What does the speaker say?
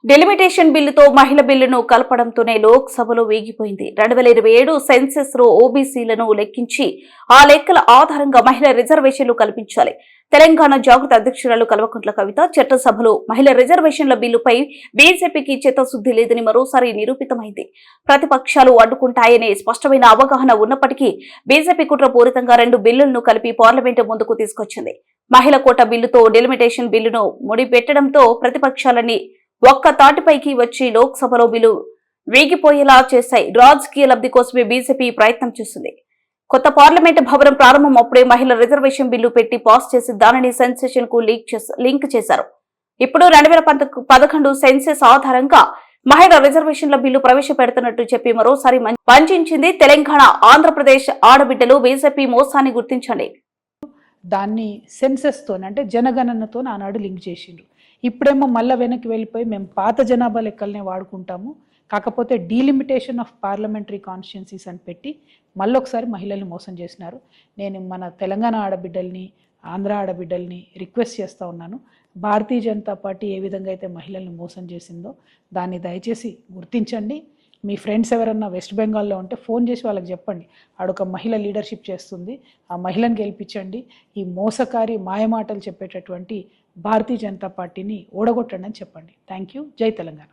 డెలిమిటేషన్ బిల్లుతో మహిళ బిల్లును కలపడంతోనే లోక్సభలో వీగిపోయింది. 2027 సెన్సెస్ లో ఓబీసీలను లెక్కించి ఆ లెక్కల ఆధారంగా మహిళా రిజర్వేషన్లు కల్పించాలి. తెలంగాణ జాగృతి అధ్యక్షురాలు కల్వకుంట్ల కవిత చట్టసభలో మహిళా రిజర్వేషన్ల బిల్లుపై బీజేపీకి చిత్తశుద్ది లేదని మరోసారి నిరూపితమైంది. ప్రతిపక్షాలు అడ్డుకుంటాయనే స్పష్టమైన అవగాహన ఉన్నప్పటికీ బీజేపీ కుట్రపూరితంగా 2 బిల్లులను కలిపి పార్లమెంటు ముందుకు తీసుకొచ్చింది. మహిళా కోటా బిల్లుతో డెలిమిటేషన్ బిల్లును ముడిపెట్టడంతో ప్రతిపక్షాలన్నీ ఒక్క తాటిపైకి వచ్చి లోక్సభలో బిల్లు వేగిపోయేలా చేశాయి. రాజకీయ లబ్ధి కోసమే బీజేపీ ప్రయత్నం చేస్తుంది. కొత్త పార్లమెంట్ భవనం ప్రారంభం అప్పుడే మహిళా రిజర్వేషన్ బిల్లు పెట్టి పాస్ చేసి దానిని సెన్సేషన్ కు లింక్ చేశారు. ఇప్పుడు 2011 సెన్సెస్ ఆధారంగా మహిళా రిజర్వేషన్ల బిల్లు ప్రవేశపెడుతున్నట్టు చెప్పి మరోసారి వంచింది. తెలంగాణ, ఆంధ్రప్రదేశ్ ఆడబిడ్డలు బీజేపీ మోసాన్ని గుర్తించండి. దాన్ని సెన్సెస్తో అంటే జనగణనతో ఆనాడు లింక్ చేసిండ్రు. ఇప్పుడేమో మళ్ళీ వెనక్కి వెళ్ళిపోయి మేము పాత జనాభా లెక్కలనే వాడుకుంటాము, కాకపోతే డీలిమిటేషన్ ఆఫ్ పార్లమెంటరీ కాన్స్టిట్యున్సీస్ అని పెట్టి మళ్ళొకసారి మహిళల్ని మోసం చేసినారు. నేను మన తెలంగాణ ఆడబిడ్డల్ని, ఆంధ్ర ఆడబిడ్డల్ని రిక్వెస్ట్ చేస్తూ ఉన్నాను, భారతీయ జనతా పార్టీ ఏ విధంగా అయితే మహిళల్ని మోసం చేసిందో దాన్ని దయచేసి గుర్తించండి. మీ ఫ్రెండ్స్ ఎవరన్నా వెస్ట్ బెంగాల్లో ఉంటే ఫోన్ చేసి వాళ్ళకి చెప్పండి, ఆడొక మహిళ లీడర్షిప్ చేస్తుంది, ఆ మహిళను గెలిపించండి, ఈ మోసకారి మాయమాటలు చెప్పేటటువంటి భారతీయ జనతా పార్టీని ఓడగొట్టండి అని చెప్పండి. Thank you. జై తెలంగాణ.